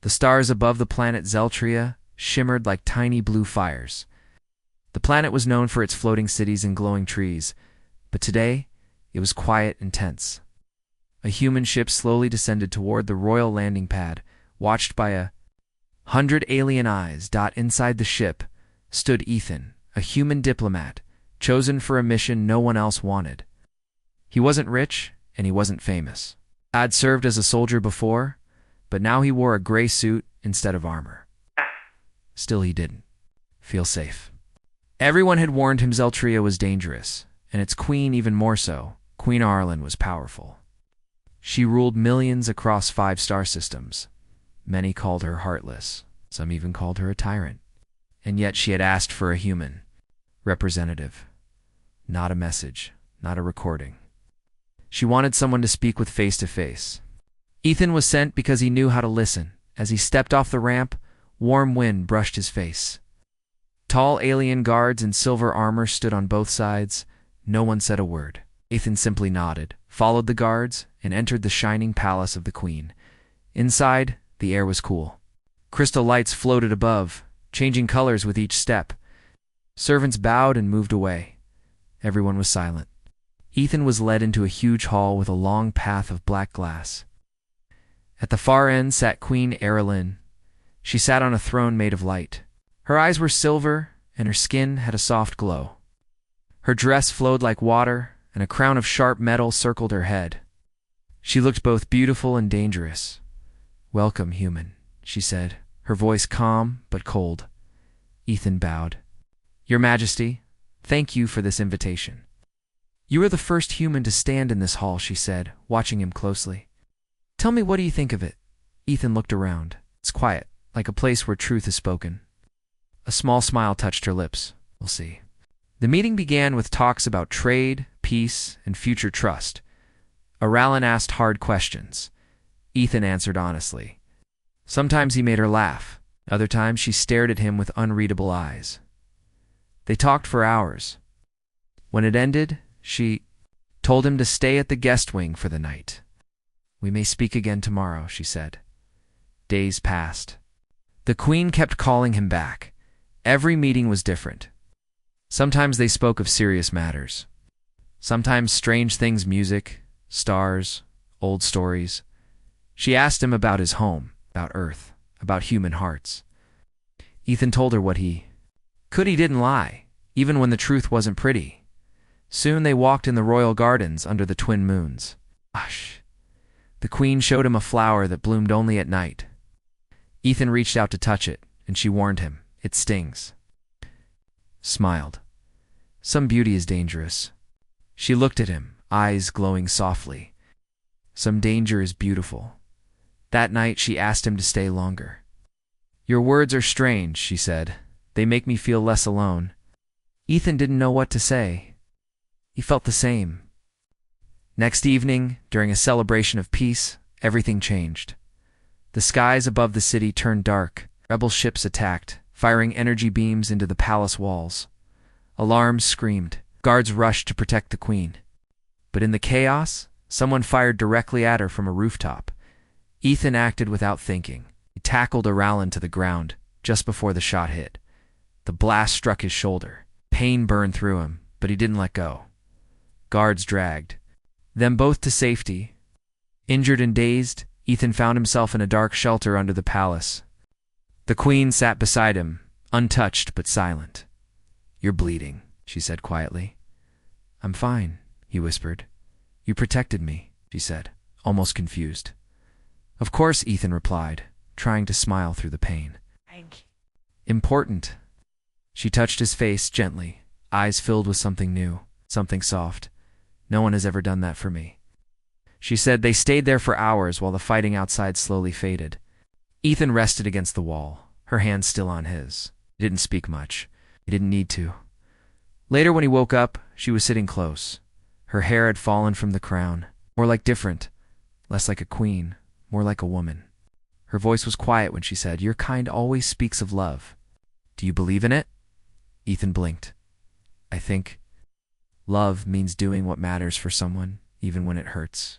The stars above the planet Zeltria shimmered like tiny blue fires. The planet was known for its floating cities and glowing trees, but today it was quiet and tense. A human ship slowly descended toward the royal landing pad, watched by 100 alien eyes. Inside the ship stood Ethan, a human diplomat, chosen for a mission no one else wanted. He wasn't rich, and he wasn't famous. Had served as a soldier before, but now he wore a gray suit instead of armor. Still, he didn't feel safe. Everyone had warned him Zeltria was dangerous, and its queen even more so. Queen Arlen was powerful. She ruled millions across 5 star systems. Many called her heartless. Some even called her a tyrant. And yet she had asked for a human representative. Not a message, not a recording. She wanted someone to speak with face to face. Ethan was sent because he knew how to listen. As he stepped off the ramp, warm wind brushed his face. Tall alien guards in silver armor stood on both sides. No one said a word. Ethan simply nodded, followed the guards, and entered the shining palace of the queen. Inside, the air was cool. Crystal lights floated above, changing colors with each step. Servants bowed and moved away. Everyone was silent. Ethan was led into a huge hall with a long path of black glass. At the far end sat Queen Arlen. She sat on a throne made of light. Her eyes were silver, and her skin had a soft glow. Her dress flowed like water, and a crown of sharp metal circled her head. She looked both beautiful and dangerous. "Welcome, human," she said, her voice calm but cold. Ethan bowed. "Your Majesty, thank you for this invitation." "You are the first human to stand in this hall," she said, watching him closely. "Tell me, what do you think of it?" Ethan looked around. "It's quiet, like a place where truth is spoken." A small smile touched her lips. "We'll see." The meeting began with talks about trade, peace, and future trust. Aralen asked hard questions. Ethan answered honestly. Sometimes he made her laugh. Other times she stared at him with unreadable eyes. They talked for hours. When it ended, she told him to stay at the guest wing for the night. "We may speak again tomorrow," she said. Days passed. The queen kept calling him back. Every meeting was different. Sometimes they spoke of serious matters. Sometimes strange things, music, stars, old stories. She asked him about his home, about Earth, about human hearts. Ethan told her what he could. He didn't lie, even when the truth wasn't pretty. Soon they walked in the royal gardens under the twin moons. Hush. The queen showed him a flower that bloomed only at night. Ethan reached out to touch it, and she warned him, "It stings." Smiled. "Some beauty is dangerous." She looked at him, eyes glowing softly. "Some danger is beautiful." That night she asked him to stay longer. "Your words are strange," she said. "They make me feel less alone." Ethan didn't know what to say. He felt the same. Next evening, during a celebration of peace, everything changed. The skies above the city turned dark. Rebel ships attacked, firing energy beams into the palace walls. Alarms screamed. Guards rushed to protect the queen. But in the chaos, someone fired directly at her from a rooftop. Ethan acted without thinking. He tackled Aralen to the ground just before the shot hit. The blast struck his shoulder. Pain burned through him, but he didn't let go. Guards dragged them both to safety. Injured and dazed, Ethan found himself in a dark shelter under the palace. The queen sat beside him, untouched but silent. "You're bleeding," she said quietly. "I'm fine," he whispered. "You protected me," she said, almost confused. "Of course," Ethan replied, trying to smile through the pain. "Important." She touched his face gently, eyes filled with something new, something soft. "No one has ever done that for me." She said they stayed there for hours while the fighting outside slowly faded. Ethan rested against the wall, her hand still on his. He didn't speak much. He didn't need to. Later when he woke up, she was sitting close. Her hair had fallen from the crown, more like different, less like a queen, more like a woman. Her voice was quiet when she said, "Your kind always speaks of love. Do you believe in it?" Ethan blinked. "I think love means doing what matters for someone, even when it hurts."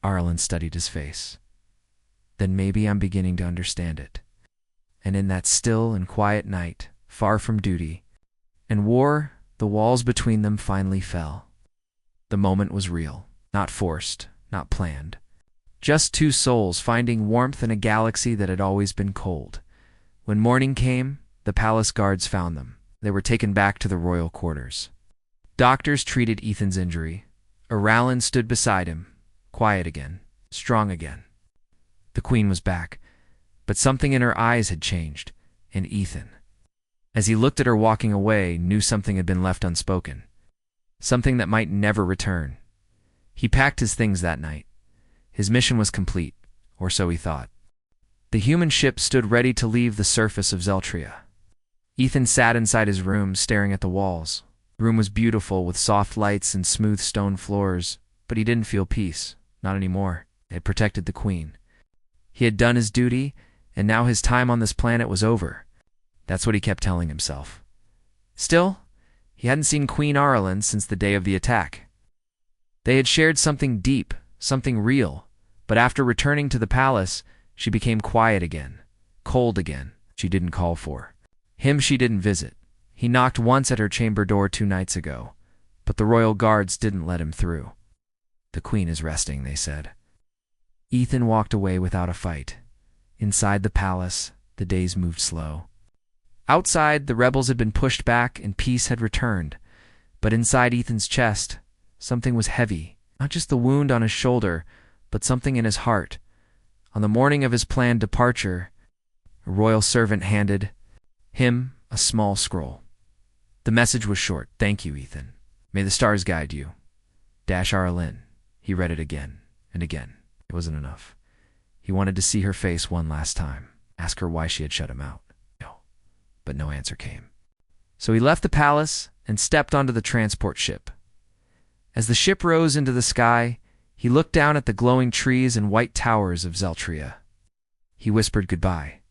Arlen studied his face. Then maybe I'm beginning to understand it. And in that still and quiet night, far from duty and war, the walls between them finally fell. The moment was real, not forced, not planned. Just two souls finding warmth in a galaxy that had always been cold. When morning came, the palace guards found them. They were taken back to the royal quarters. Doctors treated Ethan's injury. Oralen stood beside him, quiet again, strong again. The queen was back, but something in her eyes had changed, and Ethan, as he looked at her walking away, knew something had been left unspoken, something that might never return. He packed his things that night. His mission was complete, or so he thought. The human ship stood ready to leave the surface of Zeltria. Ethan sat inside his room, staring at the walls. The room was beautiful, with soft lights and smooth stone floors, but he didn't feel peace, not anymore. It had protected the queen. He had done his duty, and now his time on this planet was over. That's what he kept telling himself. Still, he hadn't seen Queen Oralen since the day of the attack. They had shared something deep, something real, but after returning to the palace, she became quiet again, cold again. She didn't call for him, she didn't visit. He knocked once at her chamber door 2 nights ago, but the royal guards didn't let him through. The queen is resting, they said. Ethan walked away without a fight. Inside the palace, the days moved slow. Outside, the rebels had been pushed back and peace had returned. But inside Ethan's chest, something was heavy. Not just the wound on his shoulder, but something in his heart. On the morning of his planned departure, a royal servant handed him a small scroll. The message was short. "Thank you, Ethan. May the stars guide you. Oralen." He read it again and again. It wasn't enough. He wanted to see her face one last time, ask her why she had shut him out. But no answer came. So he left the palace and stepped onto the transport ship. As the ship rose into the sky, he looked down at the glowing trees and white towers of Zeltria. He whispered goodbye.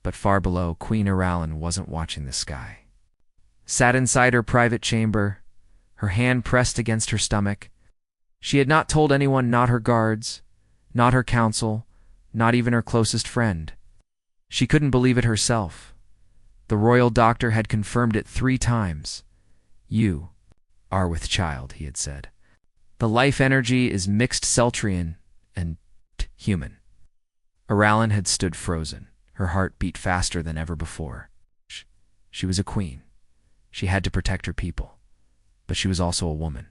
But far below, Queen Oralen wasn't watching the sky. Sat inside her private chamber, her hand pressed against her stomach. She had not told anyone, not her guards, not her council, not even her closest friend. She couldn't believe it herself. The royal doctor had confirmed it 3 times. "You are with child," he had said. "The life energy is mixed Zeltrian and human." Oralen had stood frozen. Her heart beat faster than ever before. She was a queen. She had to protect her people. But she was also a woman.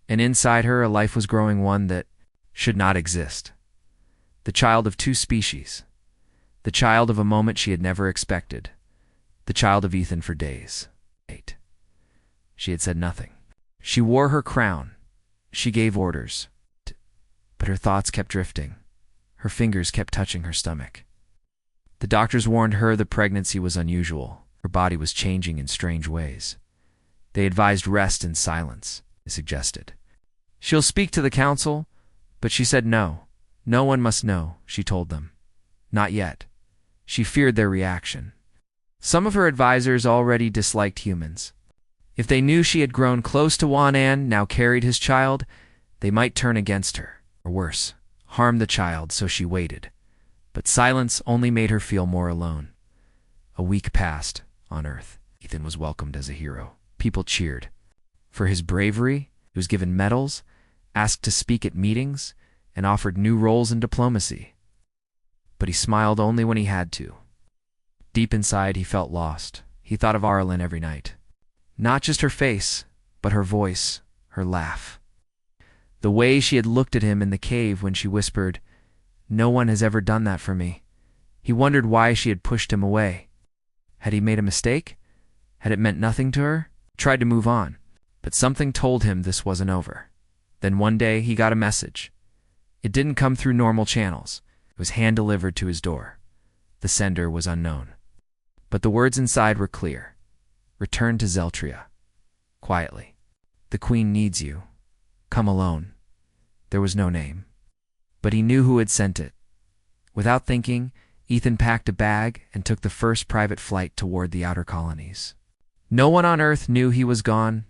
And inside her, a life was growing, one that should not exist. The child of 2 species. The child of a moment she had never expected. The child of Ethan for days. 8. She had said nothing. She wore her crown. She gave orders. But her thoughts kept drifting. Her fingers kept touching her stomach. The doctors warned her the pregnancy was unusual. Her body was changing in strange ways. They advised rest and silence, they suggested. "She'll speak to the council," but she said no. No one must know, she told them. Not yet. She feared their reaction. Some of her advisors already disliked humans. If they knew she had grown close to Wanan, now carried his child, they might turn against her, or worse, harm the child, so she waited. But silence only made her feel more alone. A week passed on Earth. Ethan was welcomed as a hero. People cheered. For his bravery, he was given medals, asked to speak at meetings, and offered new roles in diplomacy. But he smiled only when he had to. Deep inside, he felt lost. He thought of Oralen every night. Not just her face, but her voice, her laugh. The way she had looked at him in the cave when she whispered, "No one has ever done that for me." He wondered why she had pushed him away. Had he made a mistake? Had it meant nothing to her? He tried to move on, but something told him this wasn't over. Then one day, he got a message. It didn't come through normal channels. It was hand-delivered to his door. The sender was unknown. But the words inside were clear. "Return to Zeltria. Quietly. The queen needs you. Come alone." There was no name. But he knew who had sent it. Without thinking, Ethan packed a bag and took the first private flight toward the outer colonies. No one on Earth knew he was gone.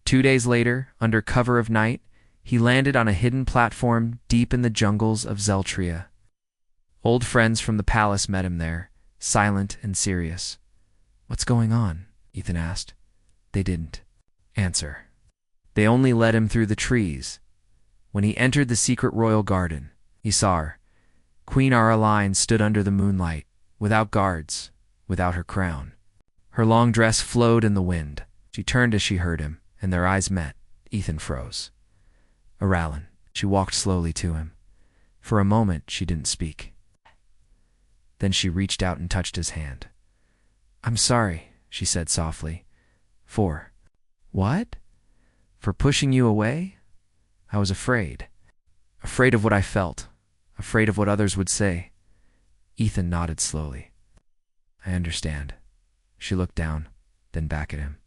2 days later, under cover of night, he landed on a hidden platform deep in the jungles of Zeltria. Old friends from the palace met him there, silent and serious. "What's going on?" Ethan asked. They didn't answer. They only led him through the trees. When he entered the secret royal garden, he saw her. Queen Araline stood under the moonlight, without guards, without her crown. Her long dress flowed in the wind. She turned as she heard him, and their eyes met. Ethan froze. "Araline." She walked slowly to him. For a moment, she didn't speak. Then she reached out and touched his hand. "I'm sorry," she said softly. "For what? For pushing you away? I was afraid. Afraid of what I felt. Afraid of what others would say." Ethan nodded slowly. "I understand." She looked down, then back at him.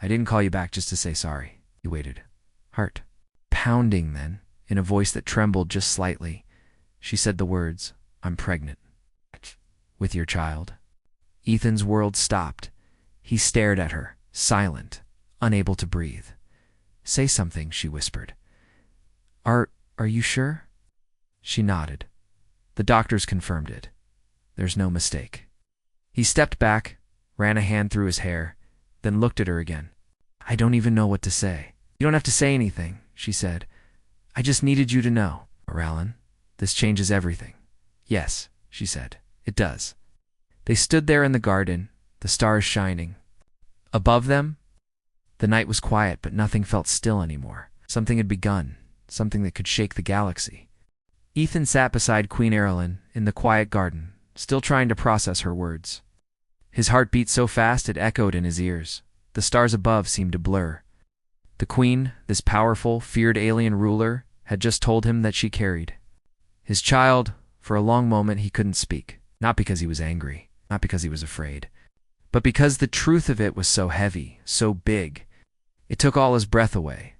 "I didn't call you back just to say sorry." He waited. Heart pounding then, in a voice that trembled just slightly, she said the words, "I'm pregnant." "With your child?" Ethan's world stopped. He stared at her, silent, unable to breathe. "Say something," she whispered. Are you sure?" She nodded. "The doctors confirmed it. There's no mistake." He stepped back, ran a hand through his hair, then looked at her again. "I don't even know what to say." "You don't have to say anything," she said. "I just needed you to know." "Araline, this changes everything." "Yes," she said. "It does." They stood there in the garden, the stars shining. Above them, the night was quiet, but nothing felt still anymore. Something had begun, something that could shake the galaxy. Ethan sat beside Queen Araline in the quiet garden, still trying to process her words. His heart beat so fast it echoed in his ears. The stars above seemed to blur. The queen, this powerful, feared alien ruler, had just told him that she carried his child. For a long moment he couldn't speak, not because he was angry, not because he was afraid, but because the truth of it was so heavy, so big. It took all his breath away.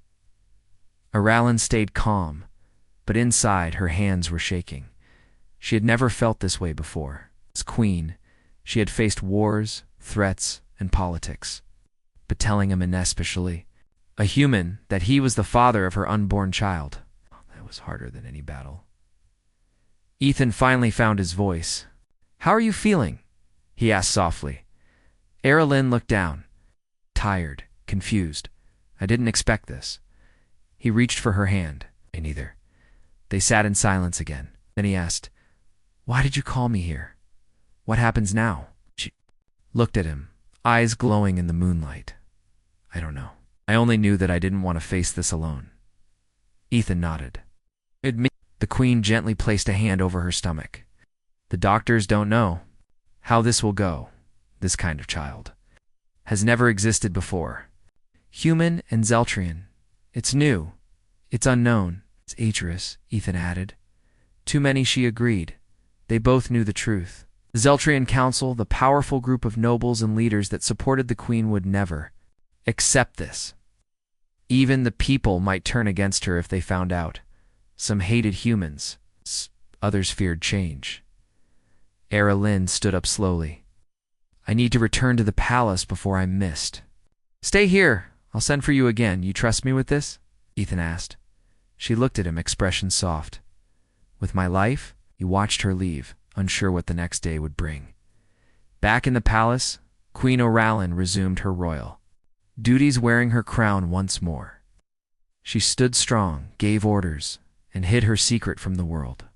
Araline stayed calm, but inside her hands were shaking. She had never felt this way before. As queen, she had faced wars, threats, and politics. But telling him especially, a human, that he was the father of her unborn child, that was harder than any battle. Ethan finally found his voice. "How are you feeling?" he asked softly. Araline looked down, tired, confused. "I didn't expect this." He reached for her hand. "Me neither." They sat in silence again. Then he asked, "Why did you call me here? What happens now?" She looked at him, eyes glowing in the moonlight. "I don't know. I only knew that I didn't want to face this alone." Ethan nodded. The queen gently placed a hand over her stomach. "The doctors don't know how this will go. This kind of child has never existed before. Human and Zeltrian. It's new. It's unknown. It's dangerous," Ethan added. "Too many," she agreed. They both knew the truth. The Zeltrian Council, the powerful group of nobles and leaders that supported the queen, would never accept this. Even the people might turn against her if they found out. Some hated humans. Others feared change. Araline stood up slowly. "I need to return to the palace before I'm missed." "Stay here. I'll send for you again. You trust me with this?" Ethan asked. She looked at him, expression soft. "With my life?" He watched her leave, unsure what the next day would bring. Back in the palace, Queen Araline resumed her royal duties, wearing her crown once more. She stood strong, gave orders, and hid her secret from the world.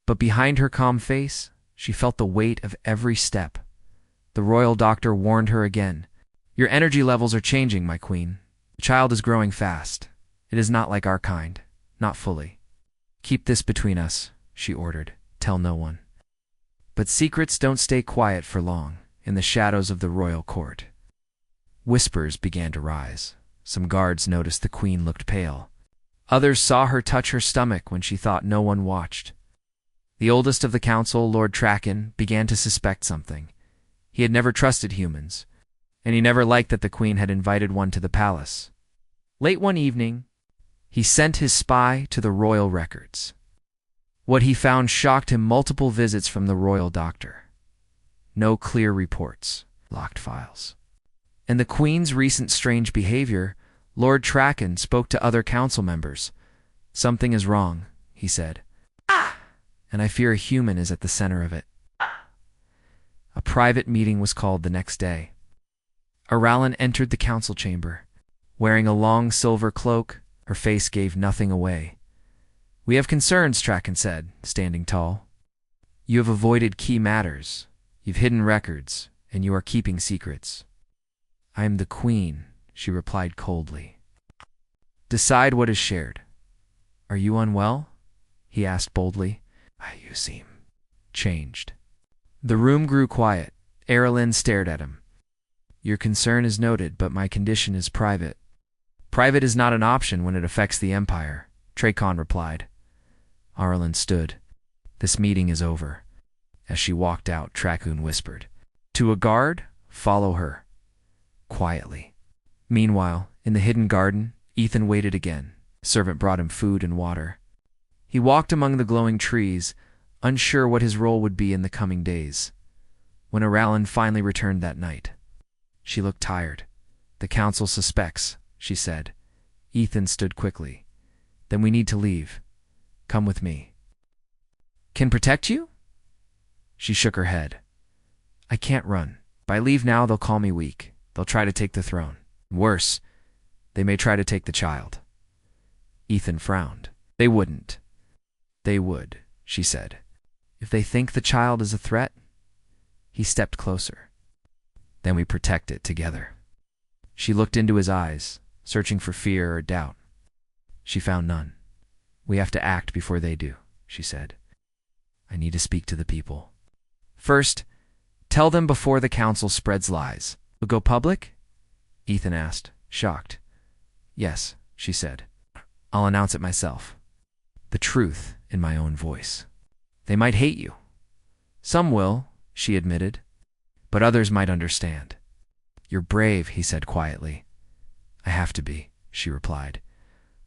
But behind her calm face, she felt the weight of every step. The royal doctor warned her again. "Your energy levels are changing, my queen. The child is growing fast. It is not like our kind, not fully. Keep this between us," she ordered. "Tell no one." But secrets don't stay quiet for long in the shadows of the royal court. Whispers began to rise. Some guards noticed the queen looked pale. Others saw her touch her stomach when she thought no one watched. The oldest of the council, Lord Traken, began to suspect something. He had never trusted humans, and he never liked that the queen had invited one to the palace. Late one evening, he sent his spy to the royal records. What he found shocked him: multiple visits from the royal doctor. No clear reports, locked files. And the queen's recent strange behavior. Lord Traken spoke to other council members. "Something is wrong," he said. "Ah!" and I fear a human is at the center of it. A private meeting was called the next day. Aralen entered the council chamber. Wearing a long silver cloak, her face gave nothing away. "We have concerns," Traken said, standing tall. "You have avoided key matters. You've hidden records, and you are keeping secrets." "I am the queen," she replied coldly. "Decide what is shared." "Are you unwell?" he asked boldly. "You seem changed." The room grew quiet. Aralen stared at him. "Your concern is noted, but my condition is private." "Private is not an option when it affects the Empire," Traken replied. Aralen stood. "This meeting is over." As she walked out, Traken whispered, "To a guard, follow her." Quietly. Meanwhile, in the hidden garden, Ethan waited again. A servant brought him food and water. He walked among the glowing trees, unsure what his role would be in the coming days. When Aralen finally returned that night, she looked tired. "The council suspects," she said. Ethan stood quickly. "Then we need to leave. Come with me." "Can protect you?" She shook her head. "I can't run. If I leave now, they'll call me weak. They'll try to take the throne. Worse, they may try to take the child." Ethan frowned. "They wouldn't." "They would," she said. "If they think the child is a threat." He stepped closer. "Then we protect it together." She looked into his eyes, searching for fear or doubt. She found none. "We have to act before they do," she said. "I need to speak to the people. First, tell them before the council spreads lies." "You'll go public?" Ethan asked, shocked. "Yes," she said. "I'll announce it myself. The truth in my own voice. They might hate you." "Some will," she admitted. "But others might understand." "You're brave," he said quietly. "I have to be," she replied.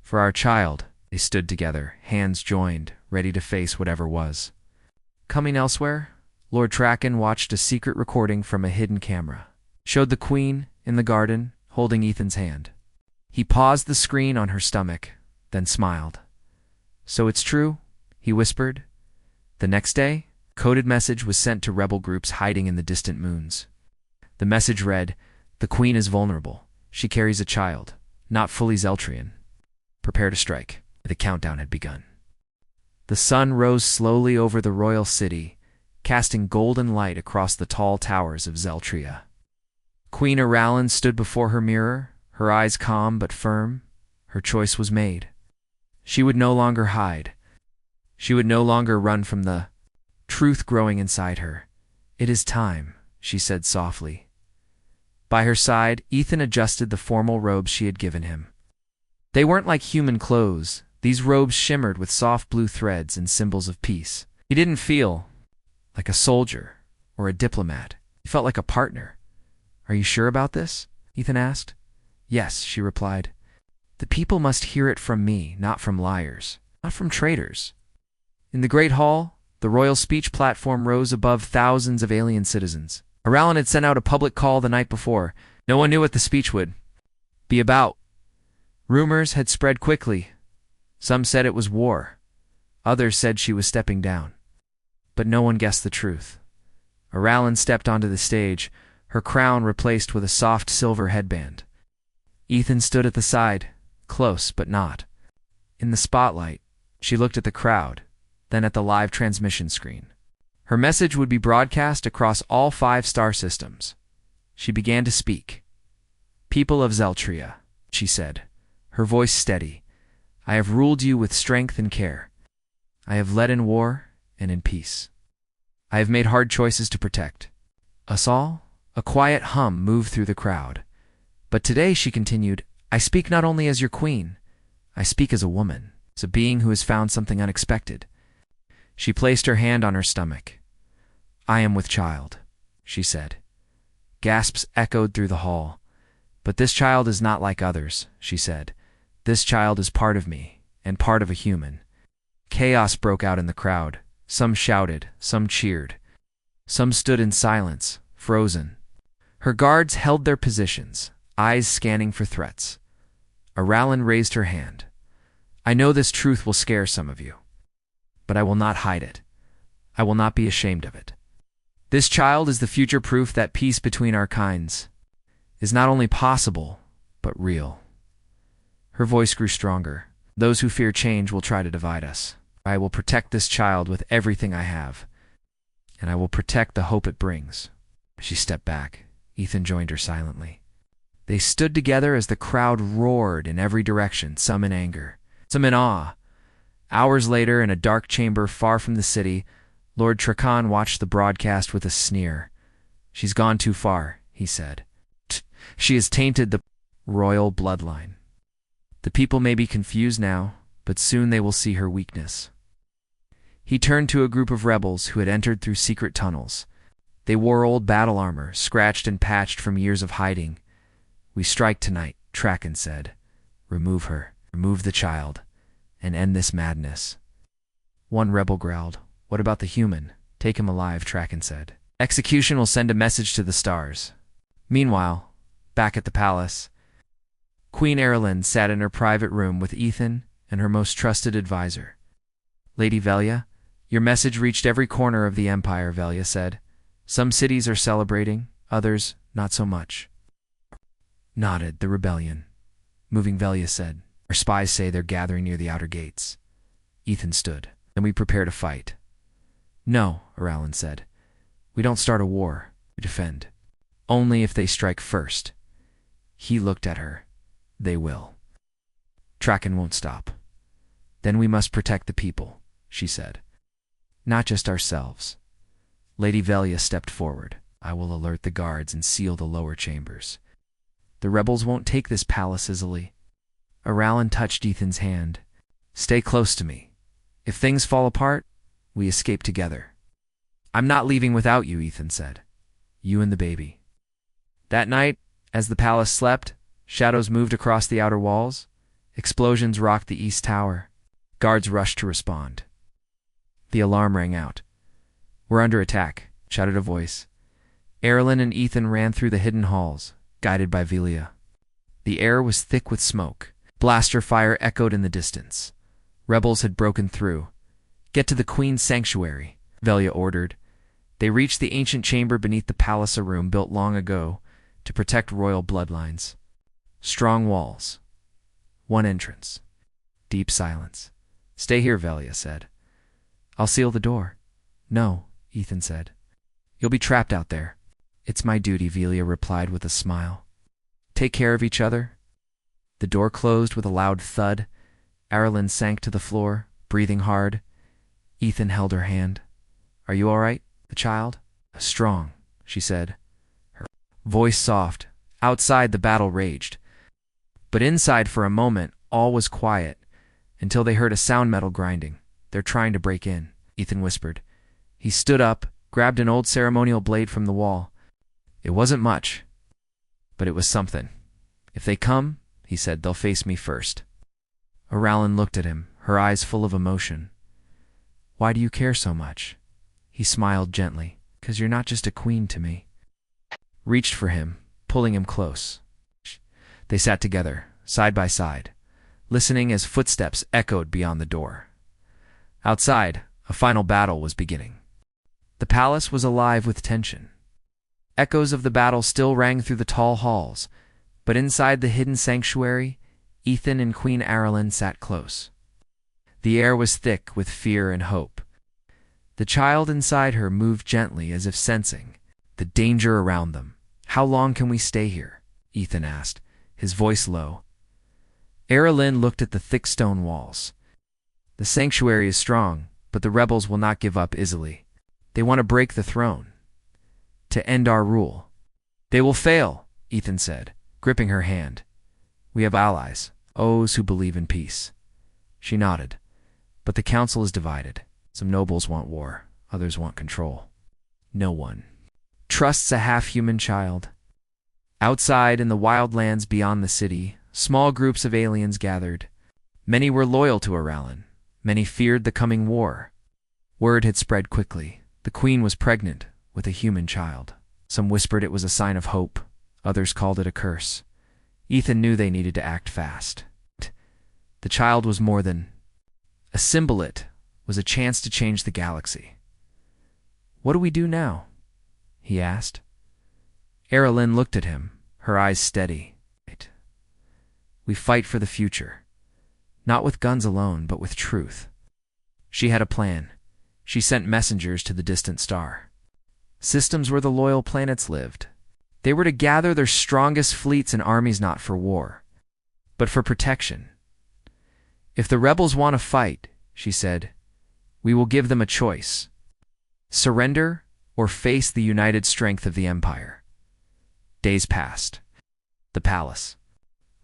"For our child." They stood together, hands joined, ready to face whatever was. Coming elsewhere, Lord Traken watched a secret recording from a hidden camera. Showed the queen in the garden, holding Ethan's hand. He paused the screen on her stomach, then smiled. "So it's true?" he whispered. The next day, a coded message was sent to rebel groups hiding in the distant moons. The message read, "The queen is vulnerable. She carries a child, not fully Zeltrian. Prepare to strike." The countdown had begun. The sun rose slowly over the royal city, casting golden light across the tall towers of Zeltria. Queen Aralen stood before her mirror, her eyes calm but firm. Her choice was made. She would no longer hide. She would no longer run from the truth growing inside her. "It is time," she said softly. By her side, Ethan adjusted the formal robes she had given him. They weren't like human clothes. These robes shimmered with soft blue threads and symbols of peace. He didn't feel like a soldier or a diplomat. He felt like a partner. "Are you sure about this?" Ethan asked. "Yes," she replied. "The people must hear it from me, not from liars, not from traitors." In the great hall, the royal speech platform rose above thousands of alien citizens. Aralen had sent out a public call the night before. No one knew what the speech would be about. Rumors had spread quickly. Some said it was war. Others said she was stepping down. But no one guessed the truth. Aralen stepped onto the stage, her crown replaced with a soft silver headband. Ethan stood at the side, close but not. In the spotlight, she looked at the crowd, then at the live transmission screen. Her message would be broadcast across all 5 star systems. She began to speak. "People of Zeltria," she said, her voice steady, "I have ruled you with strength and care. I have led in war and in peace. I have made hard choices to protect us all." A quiet hum moved through the crowd. "But today," she continued, "I speak not only as your queen. I speak as a woman, as a being who has found something unexpected." She placed her hand on her stomach. "I am with child," she said. Gasps echoed through the hall. "But this child is not like others," she said. "This child is part of me, and part of a human." Chaos broke out in the crowd. Some shouted, some cheered. Some stood in silence, frozen. Her guards held their positions, eyes scanning for threats. Aralen raised her hand. "I know this truth will scare some of you, but I will not hide it. I will not be ashamed of it. This child is the future proof that peace between our kinds is not only possible, but real. Her voice grew stronger. Those who fear change will try to divide us. I will protect this child with everything I have, and I will protect the hope it brings. She stepped back. Ethan joined her silently. They stood together as the crowd roared in every direction, some in anger, some in awe. Hours later, in a dark chamber far from the city, Lord Trakan watched the broadcast with a sneer. She's gone too far, he said. She has tainted the royal bloodline. The people may be confused now, but soon they will see her weakness. He turned to a group of rebels who had entered through secret tunnels. They wore old battle armor, scratched and patched from years of hiding. We strike tonight, Trakan said. Remove her, remove the child, and end this madness. One rebel growled. What about the human? Take him alive, Trakan said. Execution will send a message to the stars. Meanwhile, back at the palace, Queen Erilyn sat in her private room with Ethan and her most trusted advisor. Lady Velia, your message reached every corner of the empire, Velia said. Some cities are celebrating, others not so much. Nodded the rebellion. Moving, Velia said. Our spies say they're gathering near the outer gates. Ethan stood. Then we prepare to fight. No, Erilyn said. We don't start a war. We defend. Only if they strike first. He looked at her. They will. Trakan won't stop. Then we must protect the people, she said. Not just ourselves. Lady Velia stepped forward. I will alert the guards and seal the lower chambers. The rebels won't take this palace easily. Erilyn touched Ethan's hand. Stay close to me. If things fall apart, we escape together. I'm not leaving without you, Ethan said. You and the baby. That night, as the palace slept, shadows moved across the outer walls. Explosions rocked the east tower. Guards rushed to respond. The alarm rang out. We're under attack, shouted a voice. Erilyn and Ethan ran through the hidden halls, guided by Velia. The air was thick with smoke. Blaster fire echoed in the distance. Rebels had broken through. Get to the Queen's sanctuary, Velia ordered. They reached the ancient chamber beneath the palace, a room built long ago to protect royal bloodlines. Strong walls. One entrance. Deep silence. Stay here, Velia said. I'll seal the door. No, Ethan said. You'll be trapped out there. It's my duty, Velia replied with a smile. Take care of each other. The door closed with a loud thud. Erilyn sank to the floor, breathing hard. Ethan held her hand. Are you all right, the child? Strong, she said. Her voice soft. Outside the battle raged. But inside for a moment all was quiet, until they heard a sound metal grinding. They're trying to break in, Ethan whispered. He stood up, grabbed an old ceremonial blade from the wall. It wasn't much, but it was something. If they come, he said, they'll face me first. Erilyn looked at him, her eyes full of emotion. Why do you care so much? He smiled gently. 'Cause you're not just a queen to me. Reached for him, pulling him close. They sat together, side by side, listening as footsteps echoed beyond the door. Outside, a final battle was beginning. The palace was alive with tension. Echoes of the battle still rang through the tall halls, but inside the hidden sanctuary, Ethan and Queen Erilyn sat close. The air was thick with fear and hope. The child inside her moved gently as if sensing the danger around them. How long can we stay here? Ethan asked, his voice low. Erilyn looked at the thick stone walls. The sanctuary is strong, but the rebels will not give up easily. They want to break the throne, to end our rule. They will fail, Ethan said, gripping her hand. We have allies, those who believe in peace. She nodded. But the council is divided. Some nobles want war, others want control. No one trusts a half-human child. Outside in the wildlands beyond the city, small groups of aliens gathered. Many were loyal to Erilyn. Many feared the coming war. Word had spread quickly. The queen was pregnant with a human child. Some whispered it was a sign of hope. Others called it a curse. Ethan knew they needed to act fast. The child was more than a symbol. It was a chance to change the galaxy. What do we do now? He asked. Erilyn looked at him, her eyes steady. We fight for the future. Not with guns alone, but with truth. She had a plan. She sent messengers to the distant star. Systems where the loyal planets lived. They were to gather their strongest fleets and armies not for war, but for protection. If the rebels want to fight, she said, we will give them a choice. Surrender or face the united strength of the Empire. Days passed. The palace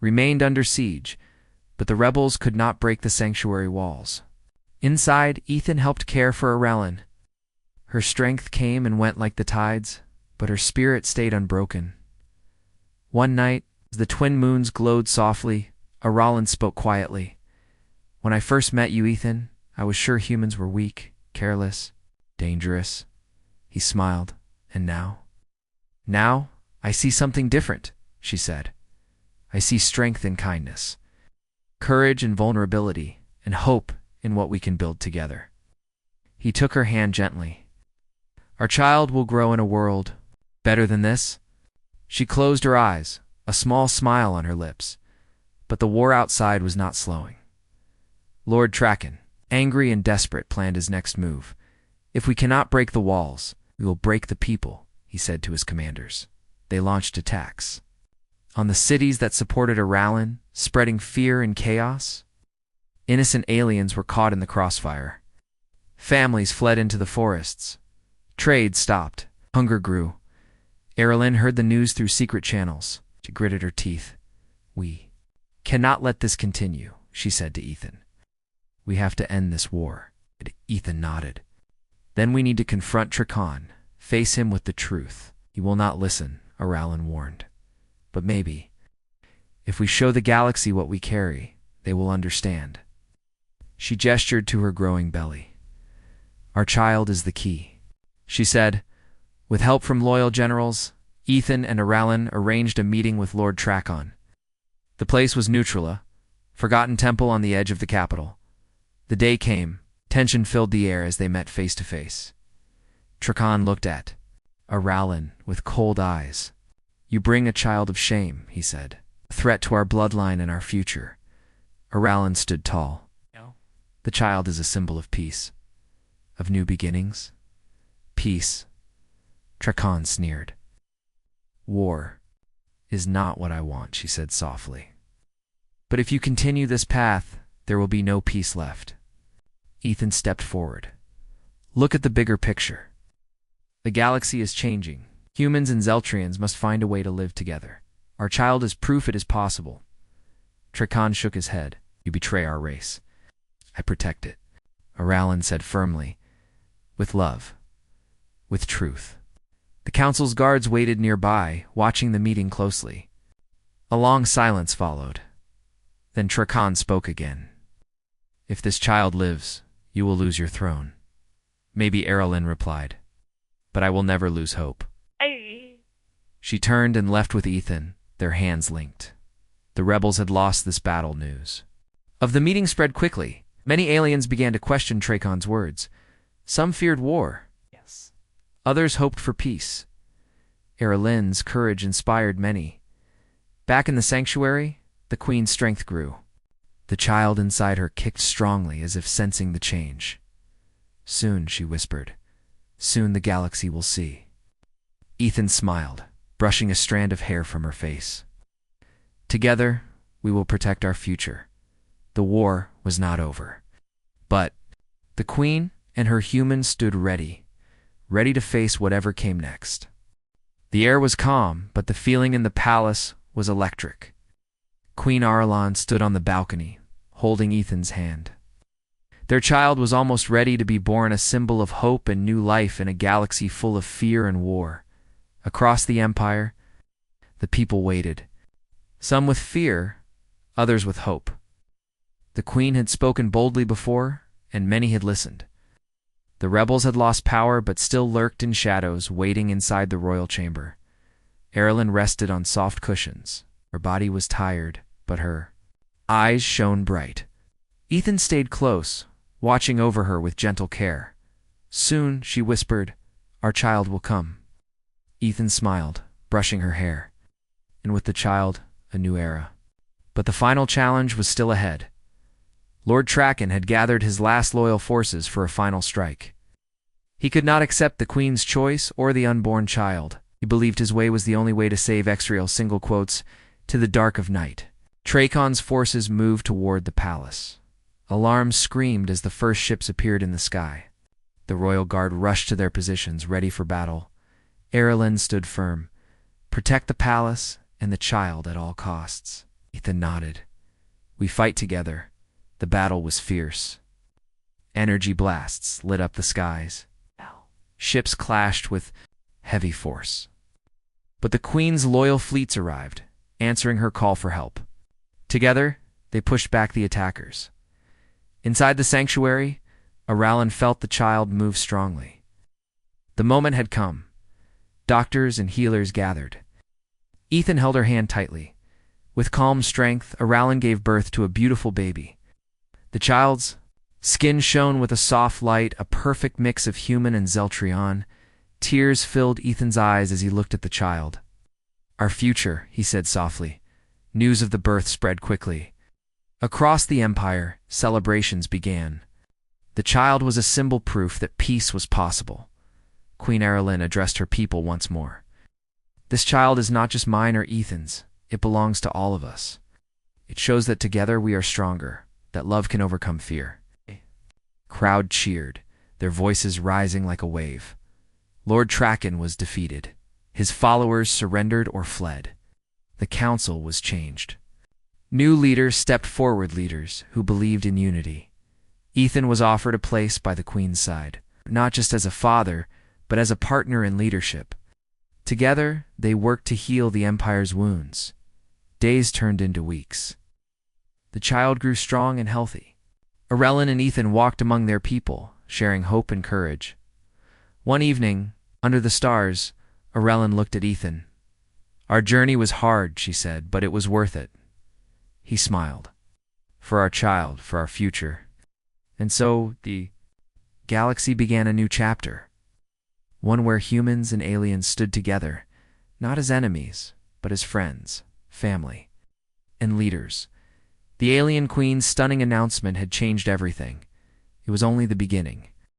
remained under siege, but the rebels could not break the sanctuary walls. Inside, Ethan helped care for Erilyn. Her strength came and went like the tides, but her spirit stayed unbroken. One night, as the twin moons glowed softly, Erilyn spoke quietly. When I first met you, Ethan, I was sure humans were weak, careless, dangerous. He smiled. And now? Now, I see something different, she said. I see strength and kindness, courage and vulnerability, and hope in what we can build together. He took her hand gently. Our child will grow in a world better than this. She closed her eyes, a small smile on her lips, but the war outside was not slowing. Lord Traken, angry and desperate, planned his next move. If we cannot break the walls, we will break the people, he said to his commanders. They launched attacks on the cities that supported Erilyn, spreading fear and chaos. Innocent aliens were caught in the crossfire. Families fled into the forests. Trade stopped. Hunger grew. Erilyn heard the news through secret channels. She gritted her teeth. We cannot let this continue, she said to Ethan. We have to end this war. Ethan nodded. Then we need to confront Traken, face him with the truth. He will not listen, Erilyn warned. But maybe, if we show the galaxy what we carry, they will understand. She gestured to her growing belly. Our child is the key, she said. With help from loyal generals, Ethan and Erilyn arranged a meeting with Lord Traken. The place was Neutrala, forgotten temple on the edge of the capital. The day came. Tension filled the air as they met face to face. Traken looked at Erilyn with cold eyes. You bring a child of shame, he said. A threat to our bloodline and our future. Erilyn stood tall. No. The child is a symbol of peace. Of new beginnings. Peace. Traken sneered. War is not what I want, she said softly. But if you continue this path, there will be no peace left. Ethan stepped forward. Look at the bigger picture. The galaxy is changing. Humans and Zeltrians must find a way to live together. Our child is proof it is possible. Traken shook his head. You betray our race. I protect it, Erilyn said firmly. With love. With truth. The council's guards waited nearby, watching the meeting closely. A long silence followed. Then Traken spoke again. If this child lives, you will lose your throne. Maybe Erilyn replied. But I will never lose hope. She turned and left with Ethan, their hands linked. The rebels had lost this battle news. Of the meeting spread quickly. Many aliens began to question Traken's words. Some feared war. Yes. Others hoped for peace. Erilyn's courage inspired many. Back in the sanctuary, the queen's strength grew. The child inside her kicked strongly as if sensing the change. Soon, she whispered. Soon the galaxy will see. Ethan smiled, brushing a strand of hair from her face. Together, we will protect our future. The war was not over. But the queen and her humans stood ready to face whatever came next. The air was calm, but the feeling in the palace was electric. Queen Erilyn stood on the balcony, holding Ethan's hand. Their child was almost ready to be born, a symbol of hope and new life in a galaxy full of fear and war. Across the empire, the people waited, some with fear, others with hope. The queen had spoken boldly before, and many had listened. The rebels had lost power but still lurked in shadows, waiting inside the royal chamber. Erilyn rested on soft cushions. Her body was tired, but her eyes shone bright. Ethan stayed close, watching over her with gentle care. Soon, she whispered, Our child will come. Ethan smiled, brushing her hair. And with the child, a new era. But the final challenge was still ahead. Lord Traken had gathered his last loyal forces for a final strike. He could not accept the Queen's choice or the unborn child. He believed his way was the only way to save Exriel, single quotes, to the dark of night. Trakon's forces moved toward the palace. Alarms screamed as the first ships appeared in the sky. The royal guard rushed to their positions, ready for battle. Erilyn stood firm. Protect the palace and the child at all costs. Ethan nodded. We fight together. The battle was fierce. Energy blasts lit up the skies. Ships clashed with heavy force. But the Queen's loyal fleets arrived, answering her call for help. Together, they pushed back the attackers. Inside the sanctuary, Aralen felt the child move strongly. The moment had come. Doctors and healers gathered. Ethan held her hand tightly. With calm strength, Aralen gave birth to a beautiful baby. The child's skin shone with a soft light, a perfect mix of human and Zeltrion. Tears filled Ethan's eyes as he looked at the child. Our future, he said softly. News of the birth spread quickly. Across the empire, celebrations began. The child was a symbol proof that peace was possible. Queen Erilyn addressed her people once more. This child is not just mine or Ethan's. It belongs to all of us. It shows that together we are stronger, that love can overcome fear. Crowd cheered, their voices rising like a wave. Lord Traken was defeated. His followers surrendered or fled. The council was changed. New leaders stepped forward, leaders who believed in unity. Ethan was offered a place by the Queen's side, not just as a father, but as a partner in leadership. Together, they worked to heal the Empire's wounds. Days turned into weeks. The child grew strong and healthy. Arelen and Ethan walked among their people, sharing hope and courage. One evening, under the stars, Arelen looked at Ethan. Our journey was hard, she said, but it was worth it. He smiled. For our child, for our future. And so, the galaxy began a new chapter. One where humans and aliens stood together, not as enemies, but as friends, family, and leaders. The alien queen's stunning announcement had changed everything. It was only the beginning.